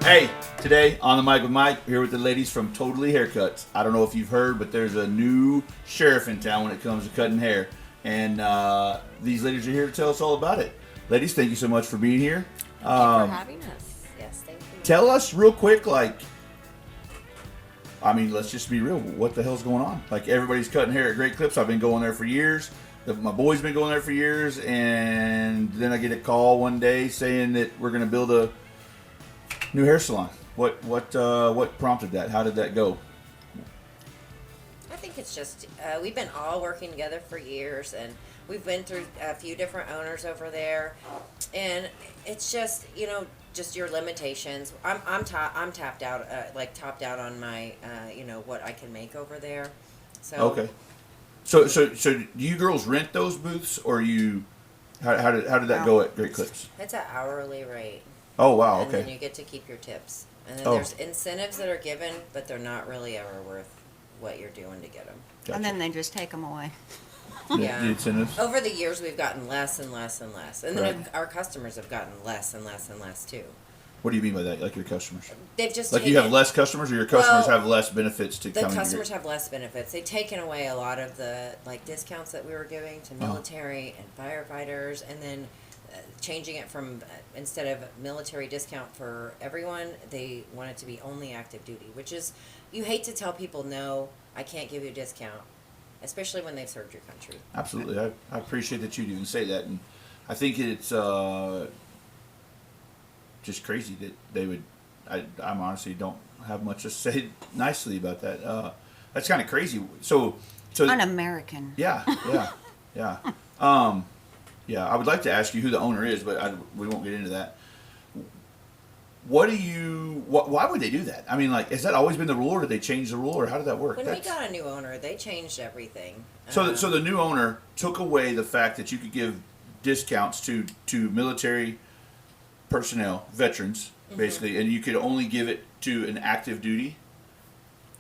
Hey, today on the mic with Mike, here with the ladies from Totally Haircuts. I don't know if you've heard, but there's a new sheriff in town when it comes to cutting hair. And these ladies are here to tell us all about it. Ladies, thank you so much for being here. Thank you for having us. Yes, thank you. Tell us real quick, let's just be real. What the hell's going on? Like, everybody's cutting hair at Great Clips. I've been going there for years. My boy's been going there for years. And then I get a call one day saying that we're going to build a new hair salon. What prompted that? How did that go? I think it's just we've been all working together for years, and we've been through a few different owners over there, and it's just just your limitations. I'm tapped out, topped out on my what I can make over there. So okay. So do you girls rent those booths, or you? How did that go at Great Clips? It's an hourly rate. Oh wow, okay. And then you get to keep your tips. And then Oh. there's incentives that are given, but they're not really ever worth what you're doing to get them. Gotcha. And then they just take them away. Yeah. The incentives. Over the years, we've gotten less and less and less. And then Right. our customers have gotten less and less and less, too. What do you mean by that? Like your customers? They've just Like you have less customers, or your customers have less benefits to The come customers have less benefits. They've taken away a lot of the discounts that we were giving to military and firefighters, and then changing it from instead of military discount for everyone, they want it to be only active duty, which is, you hate to tell people, no, I can't give you a discount, especially when they've served your country. Absolutely, I appreciate that you'd even say that, and I think it's just crazy that they would. I honestly don't have much to say nicely about that. That's kind of crazy. So Un-American. yeah. Yeah, I would like to ask you who the owner is, but we won't get into that. Why would they do that? I mean, has that always been the rule, or did they change the rule, or how did that work? When we got a new owner, they changed everything. So the new owner took away the fact that you could give discounts to military personnel, veterans, basically, and you could only give it to an active duty.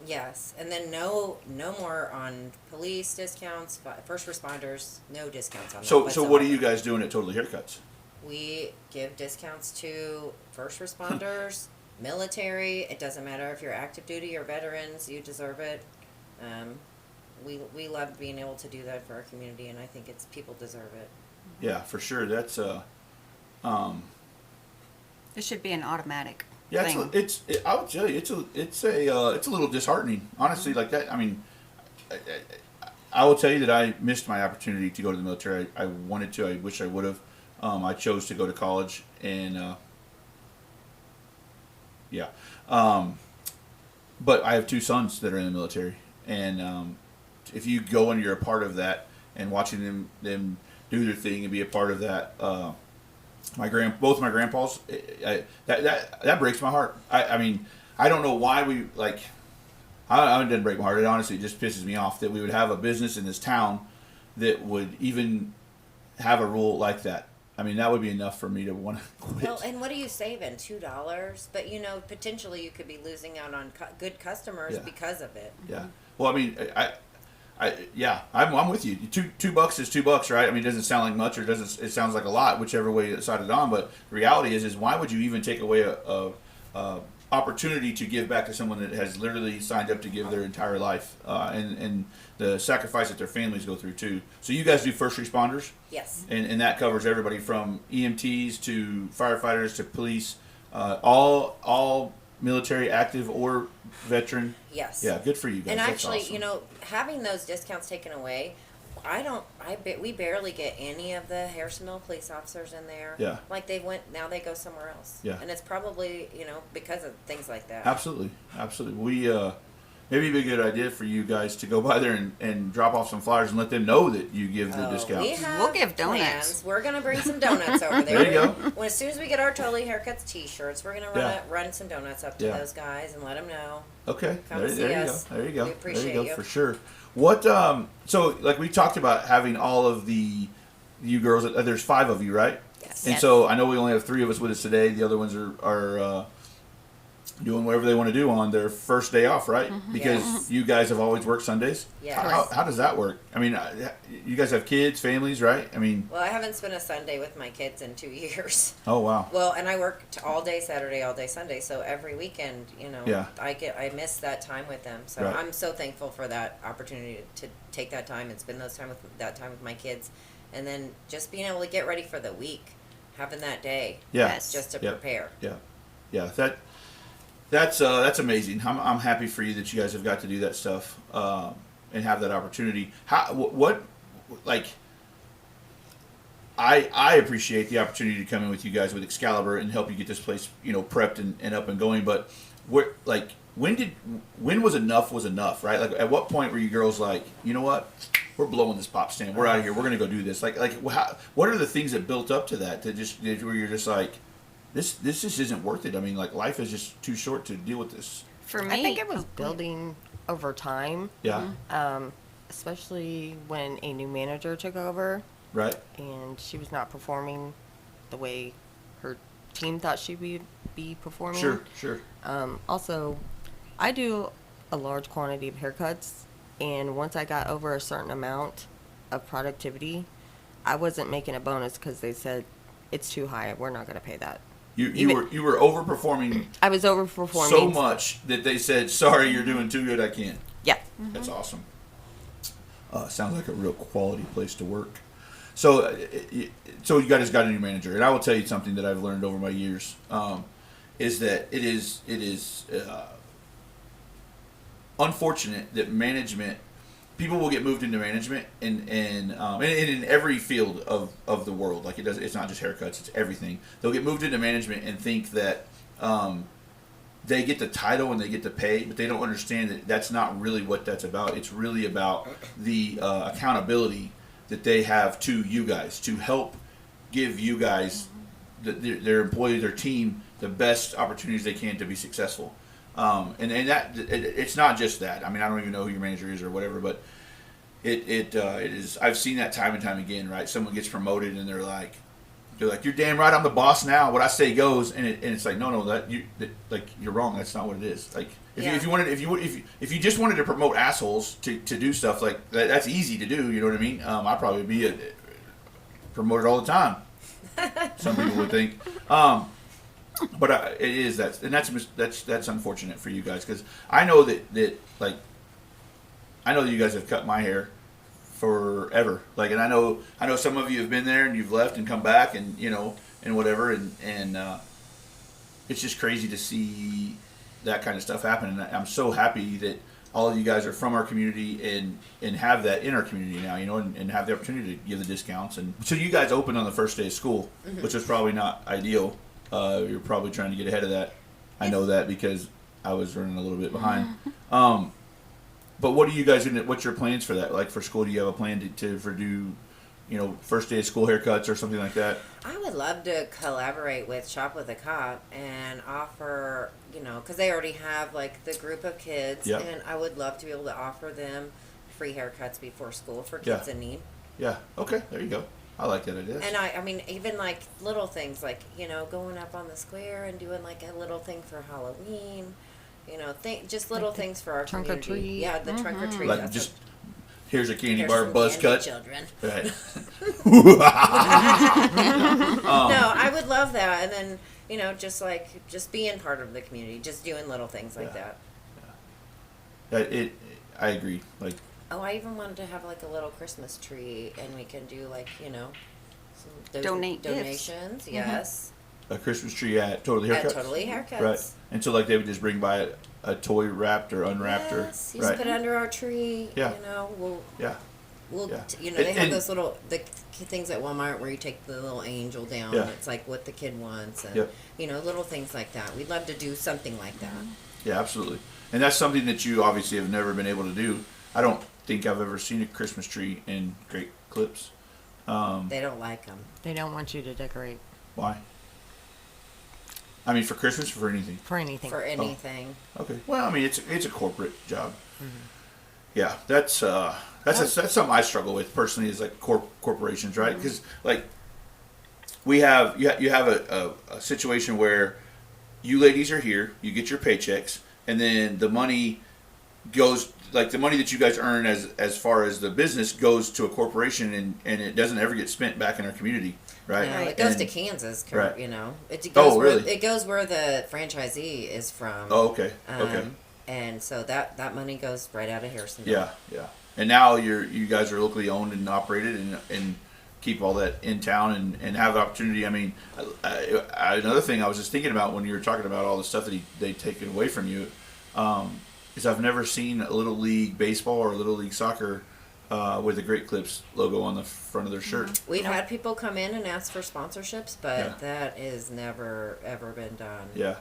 Yes, and then no more on police discounts, first responders, no discounts on that. So what are you guys doing at Totally Haircuts? We give discounts to first responders, military. It doesn't matter if you're active duty or veterans, you deserve it. We love being able to do that for our community, and I think people deserve it. Yeah, for sure. That's It should be an automatic yeah. thing. I would tell you, it's a little disheartening, honestly. Like that. I mean, I will tell you that I missed my opportunity to go to the military. I wanted to. I wish I would have. I chose to go to college, and yeah. But I have two sons that are in the military, and if you go and you're a part of that, and watching them do their thing and be a part of that, both my grandpas, that breaks my heart. I mean, I don't know why we it didn't break my heart. It honestly just pisses me off that we would have a business in this town that would even have a rule like that. I mean, that would be enough for me to want to quit. Well, and what are you saving? $2? But potentially you could be losing out on good customers because of it. Yeah. Well, I mean, I'm with you. $2 is $2, right? I mean, it doesn't sound like much, or it sounds like a lot, whichever way it's sided on. But the reality is why would you even take away a opportunity to give back to someone that has literally signed up to give their entire life, and the sacrifice that their families go through too. So you guys do first responders? Yes. And that covers everybody from EMTs to firefighters to police, all military, active or veteran. Yes. Yeah, good for you guys. And That's actually, awesome. having those discounts taken away, we barely get any of the Harrisonville police officers in there. Yeah. Like now they go somewhere else. Yeah. And it's probably, because of things like that. Absolutely. We maybe it'd be a good idea for you guys to go by there and drop off some flyers and let them know that you give the discounts. We'll give donuts. Plans. We're going to bring some donuts over there. There you go. When, as soon as we get our Totally Haircuts t-shirts, we're going to run some donuts up to those guys and let them know. Okay. Come see us. There you go. We appreciate there you go, you. for sure. What so we talked about having all of you girls, there's 5 of you, right? Yes. And so I know we only have 3 of us with us today. The other ones are doing whatever they want to do on their first day off, right? Because Yes. you guys have always worked Sundays. Yes. How does that work? I mean, you guys have kids, families, right? I mean, Well, I haven't spent a Sunday with my kids in 2 years. oh wow. Well, and I worked all day Saturday, all day Sunday, so every weekend, Yeah. I miss that time with them. So Right. I'm so thankful for that opportunity to take that time and spend that time with my kids, and then just being able to get ready for the week, having that day, Yeah. Yes. just to Yep. prepare. Yeah. That's amazing. I'm happy for you that you guys have got to do that stuff and have that opportunity. What like I appreciate the opportunity to come in with you guys with Excalibur and help you get this place prepped and up and going. But when was enough, right? Like at what point were you girls like, you know what, we're blowing this pop stand, we're out of here, we're gonna go do this? What are the things that built up to that where you're just like, this just isn't worth it? I mean, like life is just too short to deal with this. For me, I think it was building over time, Yeah. especially when a new manager took over Right. and she was not performing the way her team thought she would be performing. Sure. Also, I do a large quantity of haircuts, and once I got over a certain amount of productivity, I wasn't making a bonus because they said it's too high. We're not going to pay that. You were overperforming I was overperforming so much that they said, sorry, you're doing too good, I can't. Yeah. That's awesome. Sounds like a real quality place to work. So you guys got a new manager, and I will tell you something that I've learned over my years is that it is unfortunate that people will get moved into management and in every field of the world. Like it's not just haircuts, it's everything. They'll get moved into management and think that they get the title and they get the pay, but they don't understand that that's not really what that's about. It's really about the accountability that they have to you guys to help give you guys, their employees, their team, the best opportunities they can to be successful. And that it's not just that. I mean, I don't even know who your manager is or whatever, but it is. I've seen that time and time again. Right? Someone gets promoted and they're like, you're damn right, I'm the boss now. What I say goes. And it's like, no, you're wrong. That's not what it is. Like if you just wanted to promote assholes to do stuff like that, that's easy to do. You know what I mean? I'd probably be promoted all the time. Some people would think. But it is that, and that's unfortunate for you guys, because I know that I know you guys have cut my hair forever. Like, and I know some of you have been there and you've left and come back and and whatever, and it's just crazy to see that kind of stuff happen. And I'm so happy that all of you guys are from our community and have that in our community now, and have the opportunity to give the discounts. And so you guys opened on the first day of school, which was probably not ideal. You're probably trying to get ahead of that. I know that because I was running a little bit behind. But what are you guys what's your plans for that? Like for school, do you have a plan for do, first day of school haircuts or something like that? I would love to collaborate with Shop with a Cop and offer, because they already have like the group of kids, Yep. and I would love to be able to offer them free haircuts before school for kids in need. Yeah. Okay. There you go. I like that idea. And I mean, even like little things like, going up on the square and doing like a little thing for Halloween, just little things for our trunk or community. treat. Yeah, the trunk or treat. Like that's just here's a candy here's bar some buzz candy, cut. children. Right. No, I would love that, and then just being part of the community, just doing little things like that. I agree. Like. Oh, I even wanted to have like a little Christmas tree, and we can do like some donations. Yes, A Christmas tree at Totally Haircuts. at Totally Haircuts. Right. And so like they would just bring by a toy wrapped or unwrapped Yes, or you just right. put it under our tree. Yeah. We'll Yeah. Yeah. they have And- those little things at Walmart where you take the little angel down. Yeah. It's like what the kid wants, and Yep. little things like that. We'd love to do something like that. Yeah, absolutely. And that's something that you obviously have never been able to do. I don't think I've ever seen a Christmas tree in Great Clips. They don't like them. They don't want you to decorate Why? I mean, for Christmas or for anything? for anything. For anything. Okay. Well, I mean, it's a corporate job. Yeah, that's something I struggle with personally. Is like corporations, right? Because like you have a situation where you ladies are here, you get your paychecks, and then the money goes, like the money that you guys earn as far as the business goes to a corporation, and it doesn't ever get spent back in our community, right? No, it goes And- to Kansas, right. you know. It goes Oh, where, really? it goes where the franchisee is from. Oh, okay, okay. And so that money goes right out of Harrisonville. Yeah, yeah. And now you guys are locally owned and operated, and keep all that in town, and have the opportunity. I mean, another thing I was just thinking about when you were talking about all the stuff that they take away from you, is I've never seen a Little League baseball or Little League soccer with the Great Clips logo on the front of their shirt. We've had people come in and ask for sponsorships, but Yeah. that is never ever been done. Yeah.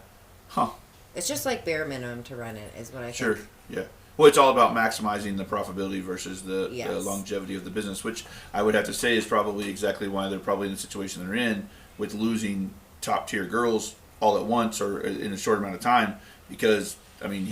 Huh. It's just like bare minimum to run it, is what I Sure. think. Yeah. Well, it's all about maximizing the profitability versus the Yes. longevity of the business, which I would have to say is probably exactly why they're probably in the situation they're in with losing top tier girls all at once or in a short amount of time. Because I mean,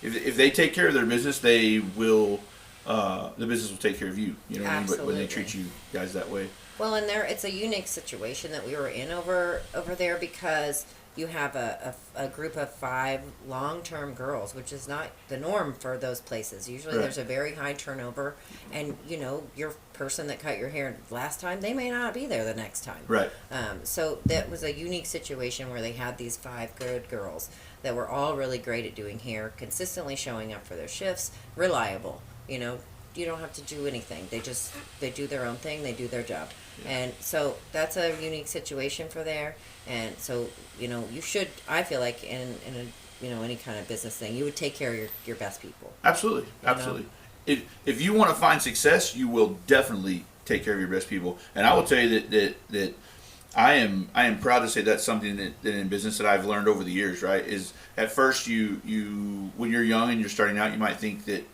if they take care of their business, they will. The business will take care of you. You know what I mean? But when they treat you guys that way. Well, and it's a unique situation that we were in over there because you have a group of 5 long-term girls, which is not the norm for those places. Usually Right. there's a very high turnover, and you know, your person that cut your hair last time, they may not be there the next time. Right. So that was a unique situation where they had these 5 good girls that were all really great at doing hair, consistently showing up for their shifts, reliable. You know, you don't have to do anything. They do their own thing. They do their job. Yeah. And so that's a unique situation for there. And so, you know, you should, I feel like in a, you know, any kind of business thing, you would take care of your best people. Absolutely, absolutely. If you want to find success, you will definitely take care of your best people. And I will tell you that I am proud to say that's something that in business that I've learned over the years. Right, is at first you when you're young and you're starting out, you might think that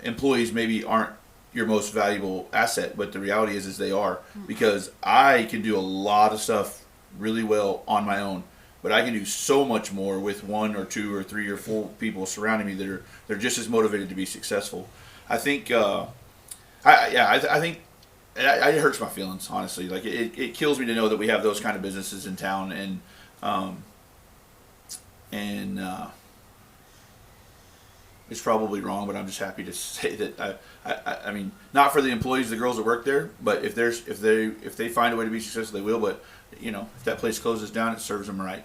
employees maybe aren't your most valuable asset, but the reality is they are, because I can do a lot of stuff really well on my own, but I can do so much more with 1 or 2 or 3 or 4 people surrounding me that they're just as motivated to be successful. I think I think it hurts my feelings, honestly. Like it kills me to know that we have those kind of businesses in town, and it's probably wrong, but I'm just happy to say that I mean, not for the employees, the girls that work there, but if they find a way to be successful, they will. But you know, if that place closes down, it serves them right.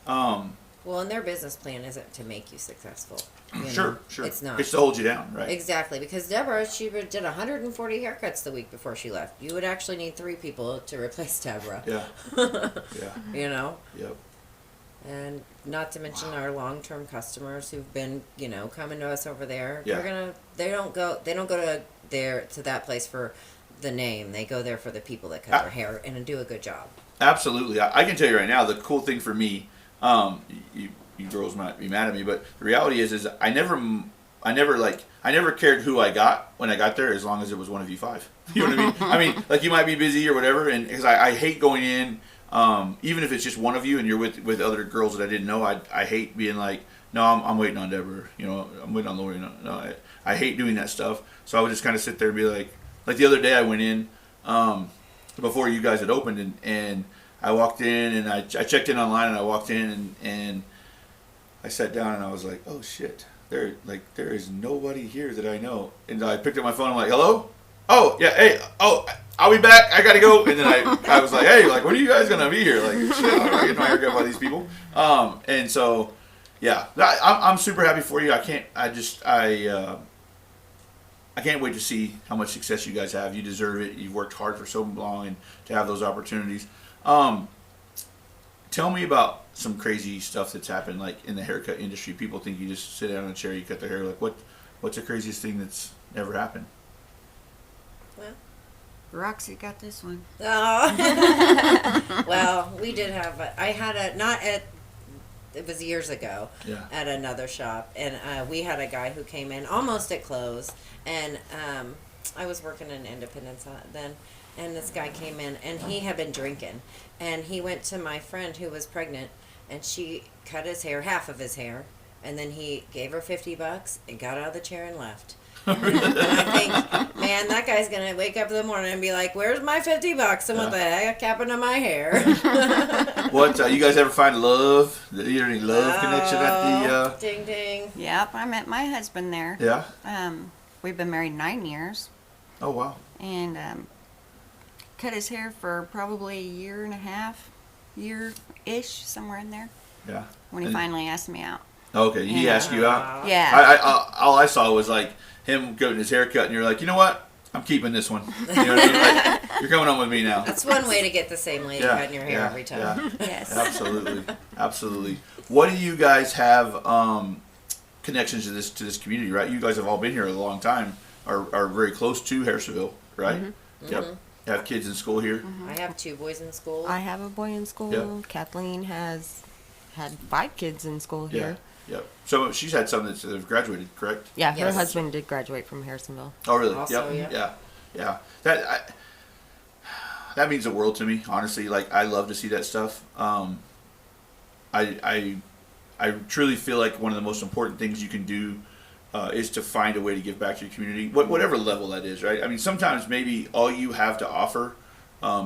Well, and their business plan isn't to make you successful. You know? Sure. It's not. It's to hold you down, right? Exactly, because Deborah, she did 140 haircuts the week before she left. You would actually need 3 people to replace Deborah. Yeah. Yeah. You know? Yep. And not to mention our long-term customers who've been, you know, coming to us over there. Yeah. They don't go to that place for the name. They go there for the people that cut their hair and do a good job. Absolutely. I can tell you right now, the cool thing for me, you girls might be mad at me, but the reality is I never cared who I got when I got there, as long as it was one of you 5. You know what I mean? I mean, like, you might be busy or whatever, and because I hate going in, even if it's just one of you and you're with other girls that I didn't know, I hate being like, no, I'm waiting on Deborah, you know, I'm waiting on Lori. No, I hate doing that stuff. So I would just kind of sit there and be like the other day I went in, before you guys had opened, and I walked in and I checked in online, and I walked in and I sat down and I was like, oh shit, there is nobody here that I know. And I picked up my phone. I'm like, hello? Oh yeah, hey, oh, I'll be back. I gotta go. And then I was like, hey, like, when are you guys gonna be here? Like, shit, I'm not getting my haircut by these people. And so, yeah, I'm super happy for you. I can't wait to see how much success you guys have. You deserve it. You've worked hard for so long, and to have those opportunities. Tell me about some crazy stuff that's happened, like in the haircut industry. People think you just sit down in a chair, you cut their hair. Like, what's the craziest thing that's ever happened? Well, Roxy got this one. oh. Well, we did have. It was years ago. Yeah. At another shop, and we had a guy who came in almost at close, and I was working in Independence then, and this guy came in, and he had been drinking, and he went to my friend who was pregnant, and she cut his hair, half of his hair, and then he gave her $50 and got out of the chair and left. And I think man, that guy's gonna wake up in the morning and be like, "Where's my $50? And what the heck happened to my hair?" What you guys ever find love? Any love connection at the? Ding ding. Yep, I met my husband there. Yeah. We've been married 9 years, Oh wow. and cut his hair for probably a year and a half, year-ish, somewhere in there, Yeah. when he finally asked me out. Okay, he asked you out. Yeah. All I saw was like him getting his hair cut, and you're like, you know what? I'm keeping this one. You know what I mean? Like, you're coming on with me now. That's one way to get the same lady cutting your hair every time. Yeah, Yes. absolutely, absolutely. What do you guys have connections to this community? Right, you guys have all been here a long time. Are very close to Harrisonville, right? Mm-hmm. Yep. Have kids in school here. I have 2 boys in school. I have a boy in school. Yep. Kathleen has had 5 kids in school Yeah. here. Yep. So she's had some that have graduated, correct? Yeah, her Yes. husband did graduate from Harrisonville. Oh, really? Also, yep. yeah. Yeah. That means the world to me. Honestly, like I love to see that stuff. I truly feel like one of the most important things you can do is to find a way to give back to your community, whatever level that is, right? I mean, sometimes maybe all you have to offer,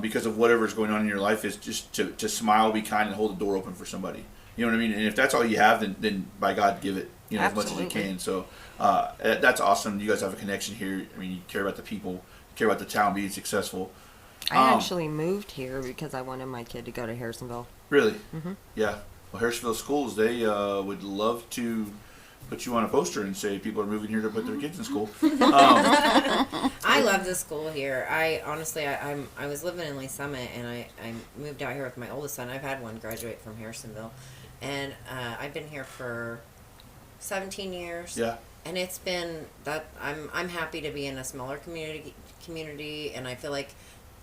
because of whatever's going on in your life, is just to smile, be kind, and hold the door open for somebody. You know what I mean? And if that's all you have, then by God, give it. As much as you Absolutely. can. So that's awesome. You guys have a connection here. I mean, you care about the people, you care about the town being successful. I actually moved here because I wanted my kid to go to Harrisonville. Really? Mhm. Yeah. Well, Harrisonville schools, they would love to put you on a poster and say people are moving here to put their kids in school. I love the school here. I honestly, I was living in Lee Summit, and I moved out here with my oldest son. I've had one graduate from Harrisonville, and I've been here for 17 years. Yeah. And it's been that I'm happy to be in a smaller community, and I feel like,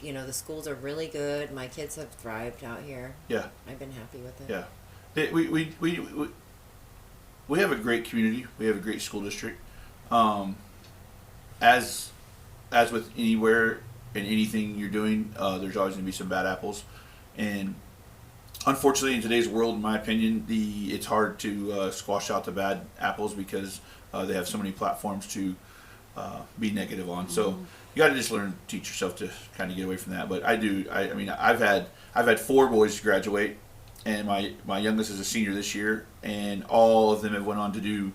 the schools are really good. My kids have thrived out here. Yeah. I've been happy with it. Yeah. We have a great community. We have a great school district. As with anywhere and anything you're doing, there's always going to be some bad apples, and unfortunately, in today's world, in my opinion, it's hard to squash out the bad apples because they have so many platforms to be negative on. So you got to just learn to teach yourself to kind of get away from that. But I do. I mean, I've had 4 boys graduate, and my youngest is a senior this year, and all of them have went on to do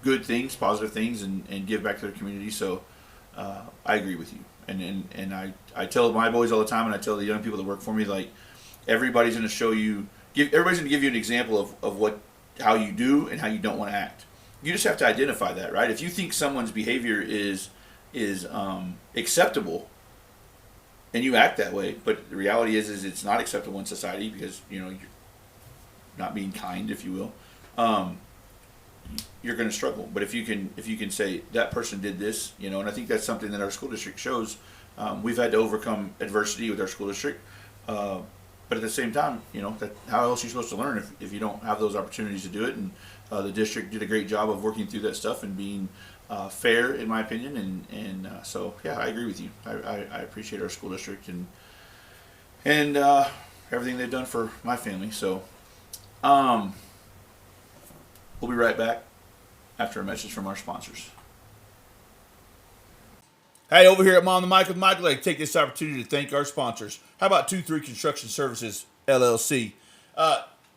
good things, positive things, and give back to their community. So I agree with you. And I tell my boys all the time, and I tell the young people that work for me, like, everybody's going to show you, everybody's going to give you an example of how you do and how you don't want to act. You just have to identify that, right? If you think someone's behavior is acceptable, and you act that way, but the reality is it's not acceptable in society because you're not being kind, if you will. You're going to struggle. But if you can say that person did this, and I think that's something that our school district shows. We've had to overcome adversity with our school district, but at the same time, how else are you supposed to learn if you don't have those opportunities to do it? And the district did a great job of working through that stuff and being fair, in my opinion. And so yeah, I agree with you. I appreciate our school district and everything they've done for my family. So we'll be right back after a message from our sponsors. Hey, over here at Mom the Mic with Michael, I'd like to take this opportunity to thank our sponsors. How about 2-3 Construction Services, LLC?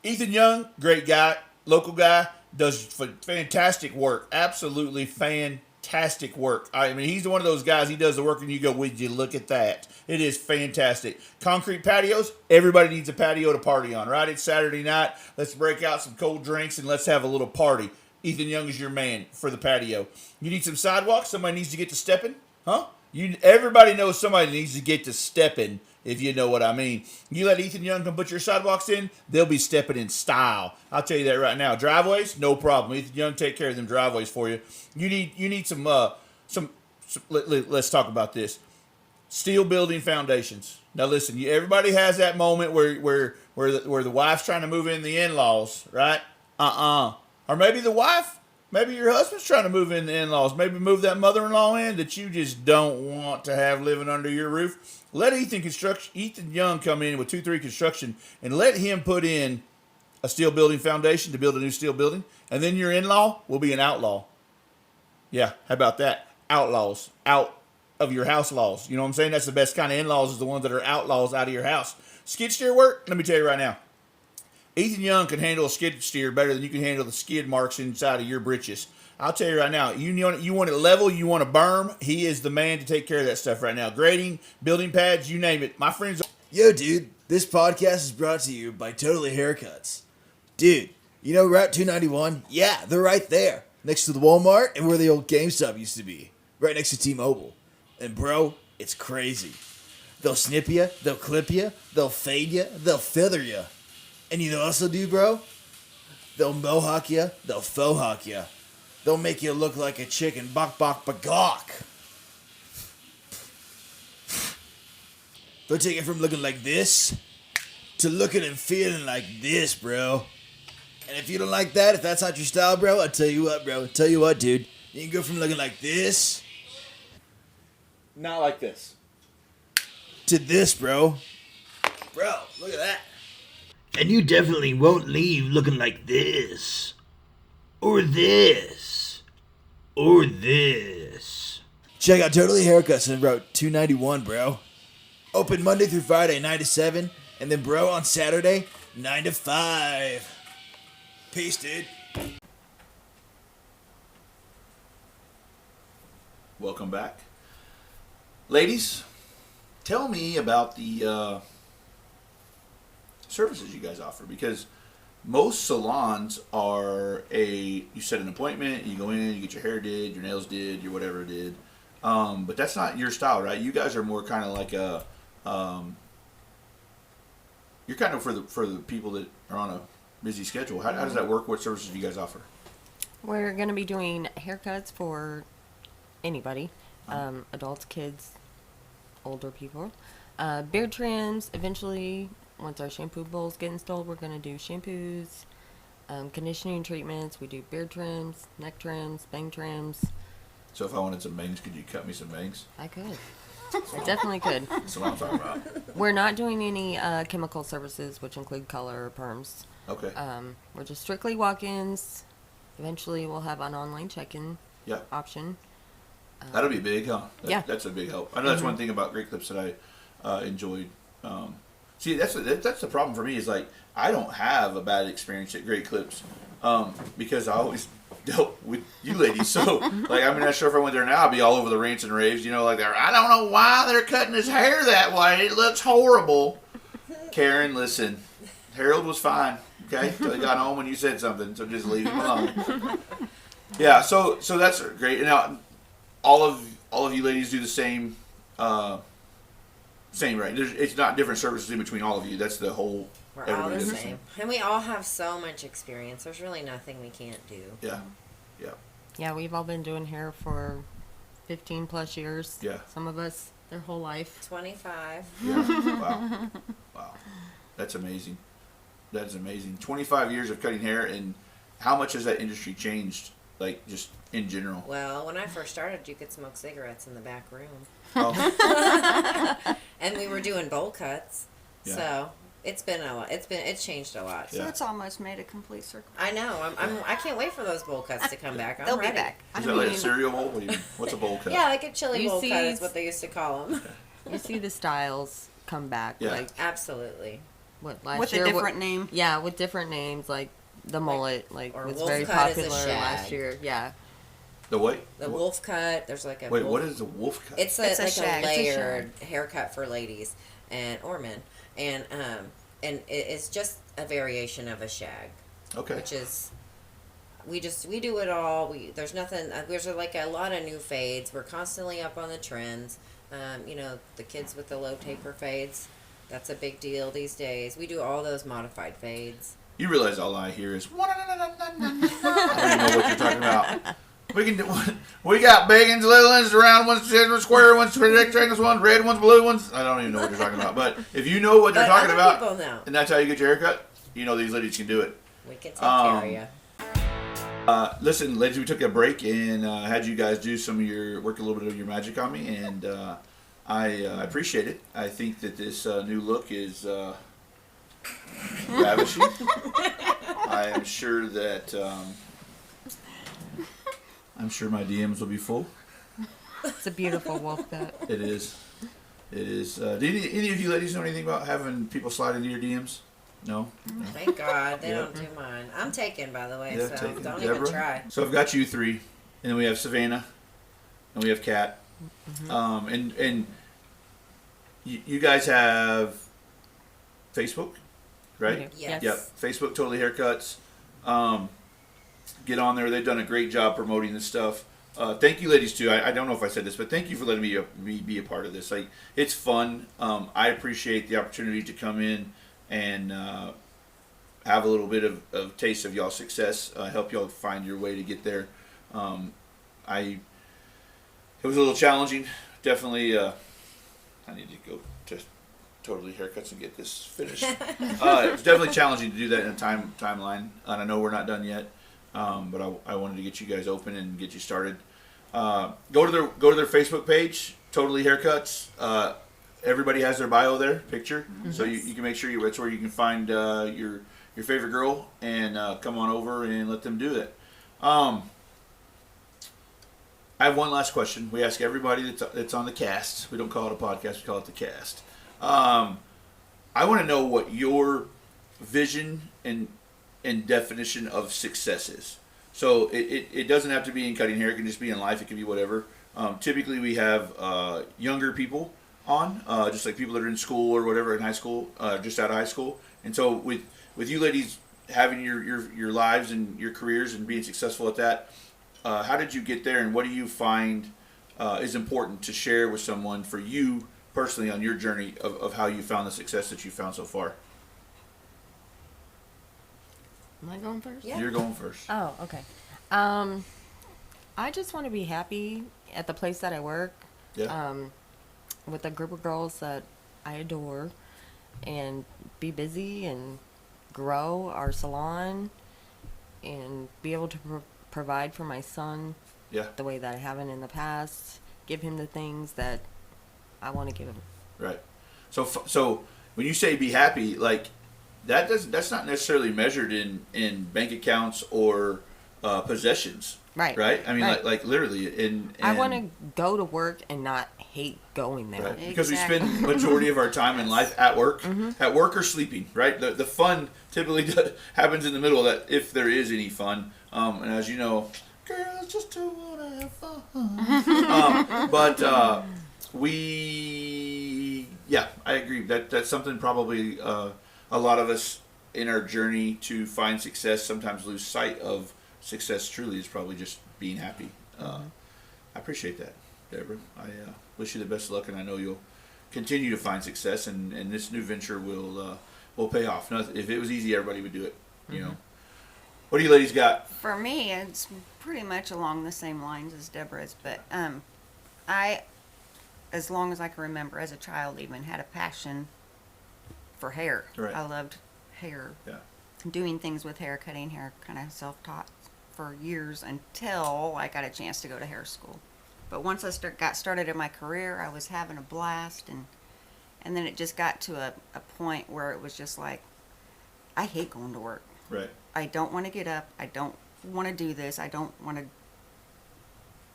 Ethan Young, great guy, local guy, does fantastic work. Absolutely fantastic work. I mean, he's one of those guys, he does the work and you go, would you look at that? It is fantastic. Concrete patios, everybody needs a patio to party on, right? It's Saturday night. Let's break out some cold drinks and let's have a little party. Ethan Young is your man for the patio. You need some sidewalks? Somebody needs to get to stepping? Huh? Everybody knows somebody needs to get to stepping, if you know what I mean. You let Ethan Young come put your sidewalks in, they'll be stepping in style. I'll tell you that right now. Driveways, no problem. Ethan Young take care of them driveways for you. You need some let's talk about this. Steel building foundations. Now listen, everybody has that moment where the wife's trying to move in the in-laws, right? Or maybe maybe your husband's trying to move in the in-laws. Maybe move that mother-in-law in that you just don't want to have living under your roof. Let Ethan Young come in with 2-3 Construction and let him put in a steel building foundation to build a new steel building. And then your in-law will be an outlaw. Yeah, how about that? outlaws out of your house laws. You know what I'm saying? That's the best kind of in-laws is the ones that are outlaws out of your house. Skid steer work? Let me tell you right now. Ethan Young can handle a skid steer better than you can handle the skid marks inside of your britches. I'll tell you right now, you want it level, you want a berm, he is the man to take care of that stuff right now. Grading, building pads, you name it. My friends... Yo, dude, this podcast is brought to you by Totally Haircuts. Dude, you know Route 291? Yeah, they're right there, next to the Walmart and where the old GameStop used to be, right next to T-Mobile. And bro, it's crazy. They'll snip you, they'll clip you, they'll fade you, they'll feather you. And you know what else they'll do, bro? They'll mohawk you, they'll faux hawk you. They'll make you look like a chicken, bok bok bagok. They'll take it from looking like this to looking and feeling like this, bro. And if you don't like that, if that's not your style, bro, I'll tell you what, bro. I'll tell you what, dude. You can go from looking like this Not like this. to this, bro. Bro, look at that. And you definitely won't leave looking like this. Or this. Or this. Check out Totally Haircuts on Route 291, bro. Open Monday through Friday, 9 to 7. And then, bro, on Saturday, 9 to 5. Peace, dude. Welcome back. Ladies, tell me about the services you guys offer, because most salons are you set an appointment, you go in, you get your hair did, your nails did, your whatever did, but that's not your style, right? You guys are more kind of like you're kind of for the people that are on a busy schedule. How does that work? What services do you guys offer? We're going to be doing haircuts for anybody, adults, kids, older people. Beard trims, eventually, once our shampoo bowls get installed, we're going to do shampoos, conditioning treatments. We do beard trims, neck trims, bang trims. So if I wanted some bangs, could you cut me some bangs? I could. I definitely could. That's what I'm talking about. We're not doing any chemical services, which include color or perms. Okay. We're just strictly walk-ins. Eventually, we'll have an online check-in Yeah. option. That'll be big, huh? Yeah. That's a big help. I know that's one thing about Great Clips that I enjoyed. See, that's the problem for me is like I don't have a bad experience at Great Clips because I always dealt with you ladies. So like I'm not sure if I went there now, I'd be all over the rants and raves. You know, like I don't know why they're cutting his hair that way. It looks horrible. Karen, listen, Harold was fine. Okay, until he got home when you said something. So just leave him alone. Yeah. So that's great. And now all of you ladies do the same. Same, right? It's not different services in between all of you. That's the whole. We're all everybody the does same. And we all have so much experience. There's really nothing we can't do. Yeah, yeah, Yeah, we've all been doing hair for 15 plus years. Yeah. Some of us, their whole life. 25. yeah. Wow, that's amazing. That's amazing. 25 years of cutting hair, and how much has that industry changed? Like just in general. Well, when I first started, you could smoke cigarettes in the back room. Oh, And we were doing bowl cuts. Yeah. So it's changed a lot. So Yeah. it's almost made a complete circle. I know. I can't wait for those bowl cuts to come back. I'm They'll ready. be back. is that like a cereal bowl? What's a bowl cut? Yeah, like a chili You bowl see- cut is what they used to call them. You see the styles come back. Yeah. Like, Absolutely. what, last With year? a different name. Yeah, with different names, like the mullet, like or was wolf very cut is a popular last shag. year. Yeah. The what? The wolf cut. There's like a Wait, wolf. what is a wolf cut? It's It's a like shag. a It's a layered haircut for ladies or men, and it's just a variation of a shag, okay. which is we do it all. There's nothing. There's like a lot of new fades. We're constantly up on the trends. The kids with the low taper fades. That's a big deal these days. We do all those modified fades. You realize all I hear is I don't even know what you're talking about. We can do. We got big ones, little ones, round ones, square ones, rectangles ones, red ones, blue ones. I don't even know what you're talking about. But if you know what they're But talking other about, people know. and that's how you get your haircut, you know these ladies can do it. We can take care of you. Listen, ladies, we took a break and had you guys do work a little bit of your magic on me, and I appreciate it. I think that this new look is ravishing. I am sure that I'm sure my DMs will be full. It's a beautiful wolf cut. It is. It is. Do any of you ladies know anything about having people slide into your DMs? No? No. Thank God they Yeah. don't do mine. I'm taken, by the way, Yeah, so taken. don't Deborah? even try. So I've got you three, and then we have Savannah, and we have Kat. And you guys have Facebook, right? Yes. Yep. Facebook Totally Haircuts. Get on there. They've done a great job promoting this stuff. Thank you, ladies, too. I don't know if I said this, but thank you for letting me be a part of this. Like, it's fun. I appreciate the opportunity to come in and have a little bit of taste of y'all's success. Help y'all find your way to get there. It was a little challenging. Definitely, I need to go to Totally Haircuts and get this finished. It was definitely challenging to do that in a timeline, and I know we're not done yet. But I wanted to get you guys open and get you started. Go to their Facebook page, Totally Haircuts. Everybody has their bio there, picture, so you can make sure that's where you can find your favorite girl and come on over and let them do it. I have one last question. We ask everybody that's on the cast. We don't call it a podcast; we call it the cast. I want to know what your vision and definition of success is. So it doesn't have to be in cutting hair. It can just be in life. It can be whatever. Typically, we have younger people on, just like people that are in school or whatever, in high school, just out of high school. And so with you ladies having your lives and your careers and being successful at that, how did you get there, and what do you find is important to share with someone for you personally on your journey of how you found the success that you found so far? Am I going first? Yeah. You're going first. Oh, okay. I just want to be happy at the place that I work. Yeah. With a group of girls that I adore, and be busy and grow our salon and be able to provide for my son Yeah. the way that I haven't in the past, give him the things that I want to give him. Right. So when you say be happy, like that's not necessarily measured in bank accounts or possessions. Right. Right. I mean, Right. like literally. And I want to go to work and not hate going there. Right. Because we Exactly. spend majority of our time in life at work, or sleeping. Right. The fun typically happens in the middle of that, if there is any fun. And as you know, girls just do wanna have fun. But I agree that's something probably a lot of us in our journey to find success sometimes lose sight of. Success truly is probably just being happy. I appreciate that, Deborah. I wish you the best of luck, and I know you'll continue to find success, and this new venture will pay off. Now, if it was easy, everybody would do it. You know. What do you ladies got? For me, it's pretty much along the same lines as Deborah's, but I, as long as I can remember, as a child even, had a passion for hair. Right. I loved hair. Yeah. Doing things with hair, cutting hair, kind of self-taught for years until I got a chance to go to hair school. But once I got started in my career, I was having a blast, and then it just got to a point where it was just like, I hate going to work. Right. I don't want to get up. I don't want to do this. I don't want to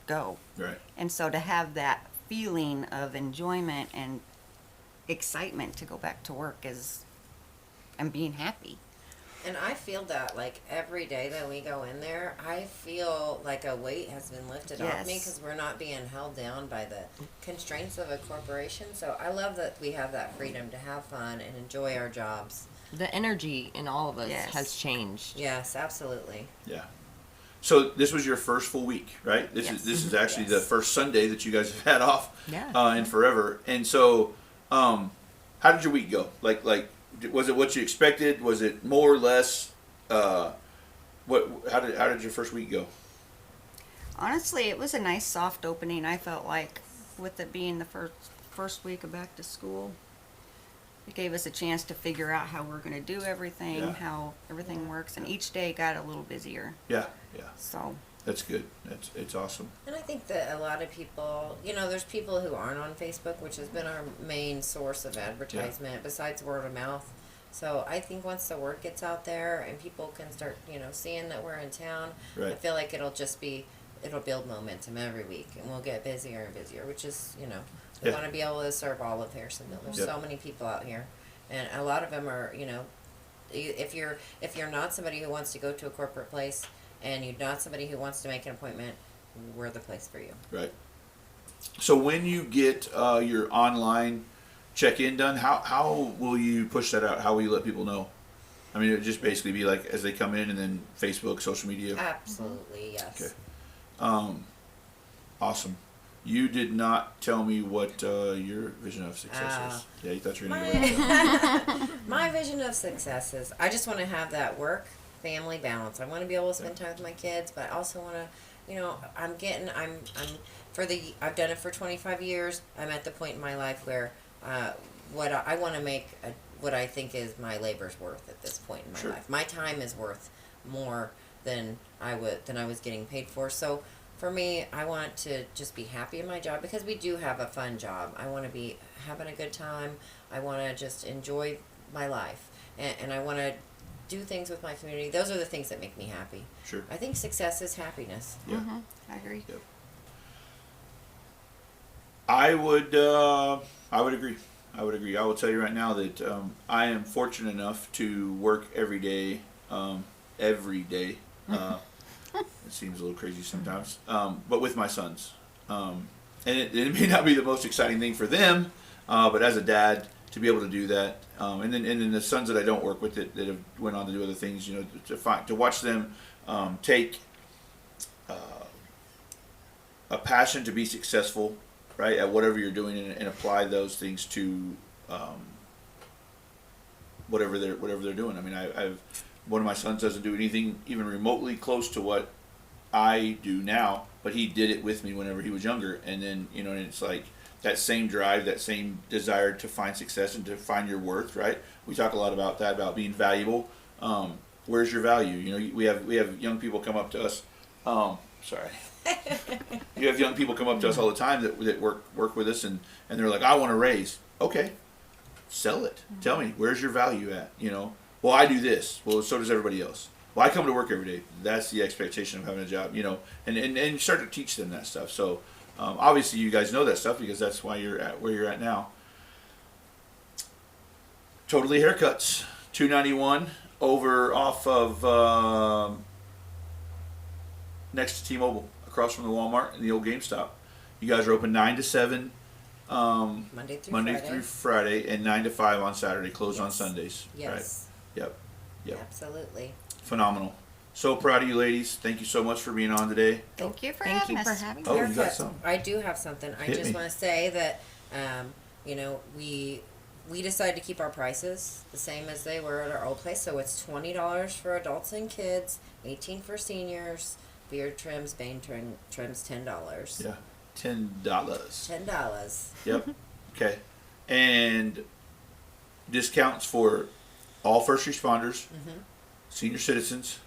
go. Right. And so to have that feeling of enjoyment and excitement to go back to work and being happy. And I feel that, like, every day that we go in there, I feel like a weight has been lifted off me Yes. because we're not being held down by the constraints of a corporation. So I love that we have that freedom to have fun and enjoy our jobs. The energy in all of us Yes. has changed. Yes, absolutely. Yeah. So this was your first full week, right? This Yes. is actually Yes. the first Sunday that you guys have had off Yeah. in forever. And so, how did your week go? Like, was it what you expected? Was it more or less? How did your first week go? Honestly, it was a nice soft opening. I felt like, with it being the first week of back to school, it gave us a chance to figure out how we're going to do everything, Yeah. how everything works, and each day got a little busier. Yeah. So That's good. It's awesome. And I think that a lot of people, there's people who aren't on Facebook, which has been our main source of advertisement besides word of mouth. So I think once the word gets out there and people can start, seeing that we're in town, I Right. feel like it'll it'll build momentum every week, and we'll get busier and busier, which is, you know, we Yeah. want to be able to serve all of Harrisonville. There's Yep. so many people out here, and a lot of them are, you know, if you're not somebody who wants to go to a corporate place, and you're not somebody who wants to make an appointment, we're the place for you. Right. So when you get your online check-in done, how will you push that out? How will you let people know? I mean, it would just basically be like as they come in, and then Facebook, social media. Absolutely, yes. Okay. Awesome. You did not tell me what your vision of success is. Yeah, you thought you were going to give it. My vision of success is I just want to have that work family balance. I want to be able to spend time with my kids, but I also want to, you know, I've done it for 25 years. I'm at the point in my life where I want to make what I think is my labor's worth at this point in my Sure. life. My time is worth more than I was getting paid for. So for me, I want to just be happy in my job because we do have a fun job. I want to be having a good time. I want to just enjoy my life, and I want to do things with my community. Those are the things that make me happy. Sure. I think success is happiness. Yeah. I agree. Yep. I would agree. I would agree. I will tell you right now that I am fortunate enough to work every day. It seems a little crazy sometimes, but with my sons. And it may not be the most exciting thing for them, but as a dad, to be able to do that, and then the sons that I don't work with that have went on to do other things, you know, to watch them take a passion to be successful, right, at whatever you're doing, and apply those things to whatever they're doing. I mean, I've one of my sons doesn't do anything even remotely close to what I do now, but he did it with me whenever he was younger, and then, you know, and it's like that same drive, that same desire to find success and to find your worth, right? We talk a lot about that, about being valuable. Where's your value? You know, we have young people come up to us. Sorry. You have young people come up to us all the time that work with us, and they're like, I want a raise. Okay, sell it. Tell me, where's your value at? You know, well, I do this. Well, so does everybody else. Well, I come to work every day. That's the expectation of having a job, you know, and start to teach them that stuff. So obviously you guys know that stuff because that's why you're at where you're at now. Totally Haircuts, 291 over off of next to T-Mobile, across from the Walmart and the old GameStop. You guys are open 9 to 7 Monday through Friday, and 9 to 5 on Saturday. Closed on Sundays. Yes. Right? Yep. Absolutely. Phenomenal. So proud of you ladies. Thank you so much for being on today. Thank you for Thank having you us. for having Oh, you Haircut. got something. I do have something. I Hit just me. want to say that, you know, we decided to keep our prices the same as they were at our old place. So it's $20 for adults and kids, $18 for seniors. Beard trims, bane trims, $10. Yeah. $10. $10. Yep. Okay. And discounts for all first responders, senior citizens,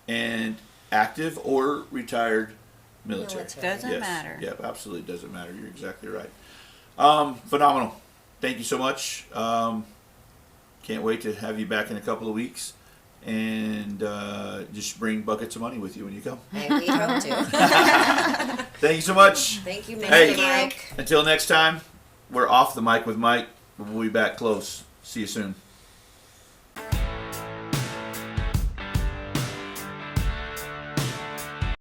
and active or retired military. Doesn't Yes. matter. Yep, absolutely doesn't matter. You're exactly right. Phenomenal. Thank you so much. Can't wait to have you back in a couple of weeks. And just bring buckets of money with you when you come. And we hope to. Thank you so much. Thank you, Hey. Mr. Mike. Until next time, we're off the mic with Mike. We'll be back close. See you soon.